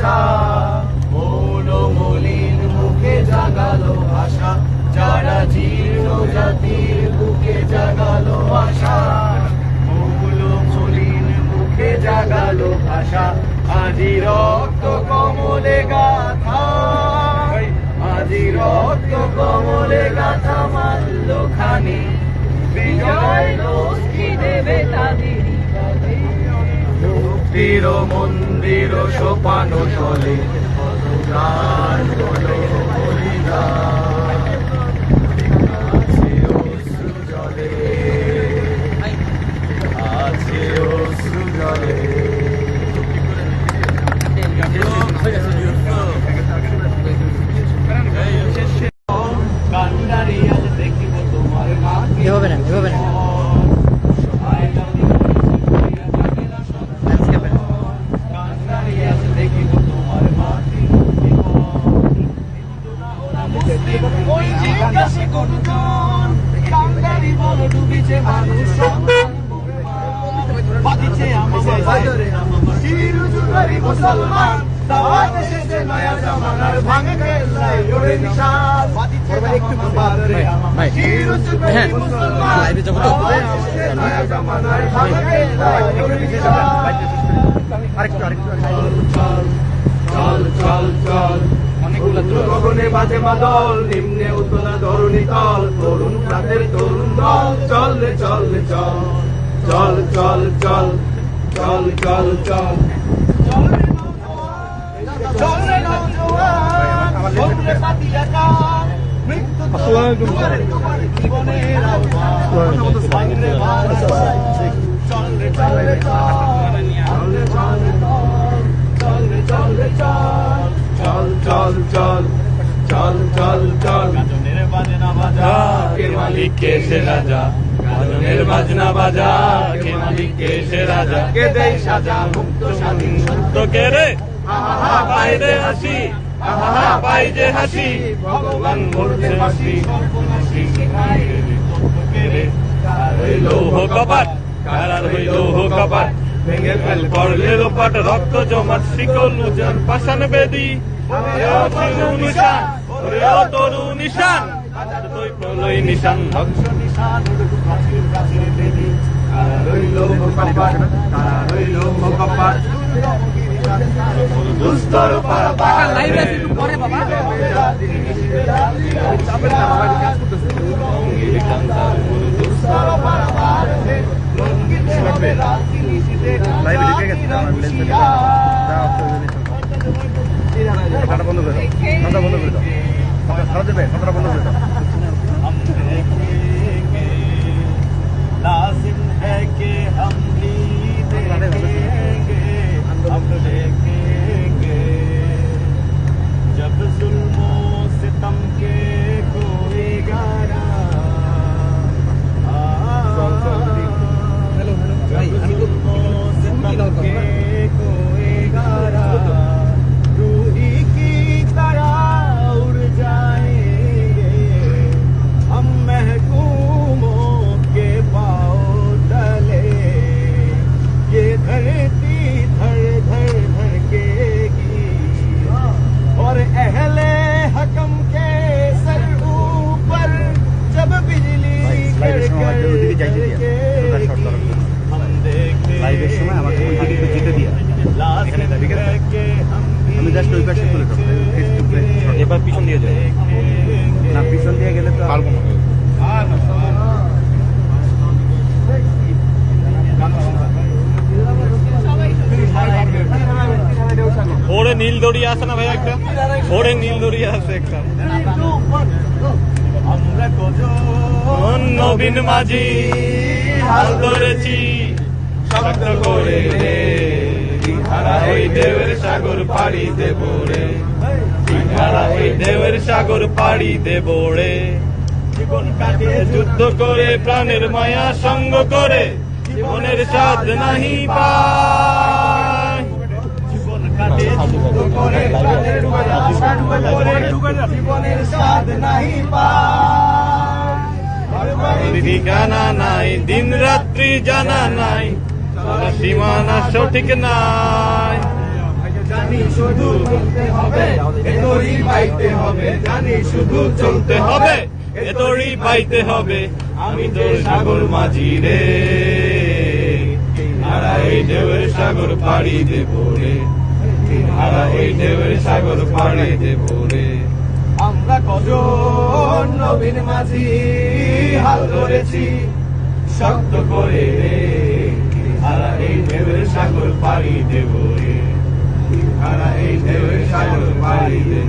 আশা, মৌল মলিন মুখে জাগালো আশা, যারা জীর্ণ জাতির বুকে জাগালো আশা, মৌল মলিন মুখে জাগালো আশা। আজি রক্ত কমলে গাথা, আজি রক্ত কমলে গাথা মাল্য খানি, বিজয় লক্ষ্মী দেবে তাদের মুক্তির মন্দির সোপানো তলে, প্রাণ হলো বলিদান। আছে অশ্রু জলে, আছে অশ্রু জলে। কান্ডারি আজ দেখিব তোমার মাকে, এভাবে না, এভাবে না। মুসলমান দাওয়াত এসেছে নয়া জামানার, ভাঙে গেলাই ওরে নিশান, একটু মুসলমান দাওয়াত এসেছে নয়া জামানার, ভাঙে গেলাই ওরে নিশান। চল চল চল গগনে বাজে মাদল, নিম্নে উতলা ধরণী তল, তরুণ প্রাতের তরুণ দল, চল রে চল রে চল, চল চল চল চল চল চল চল রে নওজোয়ান, শোন রে পাতিয়া কান, মৃত্যু তোমার জীবনের আহ্বান, ভাঙ রে ভারতবর্ষ, চল রে চল রে চল, চল রে চল রে চল রে চল রে চল, চল চল চল চল চল চল। গাজনের বাজনা বাজা, কে মালিক কে সে রাজা, গাজনের বাজনা বাজা, কে মালিক কে সে রাজা, কে দেয় সাজা মুক্ত স্বাধীন সত্য কে রে, আহা পাই রে হাসি, আহা পাই যে হাসি, ভগবান মরছে হাসি, সর্বনাশী শিখায় কে রে, কার হইল কপাট, কার হইল কপাট, ভেঙে ফেল করলে লোপাট, রক্ত জমাট শিকল উজান পাষাণ বেদি, নিশান তরু নিশান, প্রলয় নিশান ধ্বংস নিশান, প্রাচীর প্রাচীর বেদি, কারা রইল কপাট, কারা রইল কপাট, দুস্তর পারাপার পরে বাবা দুস্তর পারাপার লঙ্ঘিতে হবে রাত্রি নিশীথে, বন্ধ করে দাও, বন্ধ করে দাও, খাওয়া দেবে, বন্ধ করে দাও। लाजिम है कि हम भी देखेंगे, हम देखेंगे, जब जुल्मों सितम के कोई गारा, जब जुल्मों सितम के कोई गारा, रूही की तरह उड़ जाएंगे, हम महकूमों के पाँव तले, ये धरती धड़ धड़ धड़केगी, और अहले हकम के सर ऊपर जब बिजली कड़केगी, हम देखेंगे लाजिम है कि हम এবার পিছন দিয়ে যাবে না, পিছন দিয়ে গেলে তো পারবো না। ওরে নীল দড়িয়া আছে না ভাই একটা, ওরে নীল দড়িয়া আছে একটা। নবীন মাঝি হাল ধরেছি শক্ত করে রে, হারা ওই দেবের সাগর পাড়ি দেব রে, হারা ওই দেবের সাগর পাড়ি দেব রে, জীবন কাটিয়ে যুদ্ধ করে প্রাণের মায়া সঙ্গ করে, জীবনের স্বাদ নাহি পায়, জীবন কাটিয়ে যুদ্ধ করে প্রাণের মায়া সঙ্গ করে, জীবনের স্বাদ নাহি পায়, ঠিকানা নাই দিন রাত্রি জানা নাই, সীমানা সঠিক নাই, জানি শুধু চলতে হবে এতই পাইতে হবে জানি শুধু চলতে হবে এতই পাইতে হবে আমি তো সাগর মাঝি রে হারা এই ঢেউয়ের সাগর পাড়ি দেব রে হারা এই ঢেউয়ের সাগর পাড়ি দেব রে আমরা কজন নবীন মাঝি হাল ধরেছি শক্ত করে রে হারা এই ঢেউয়ের সাগর পাড়ি দেব রে হারা এই ঢেউয়ের সাগর পাড়ি দেব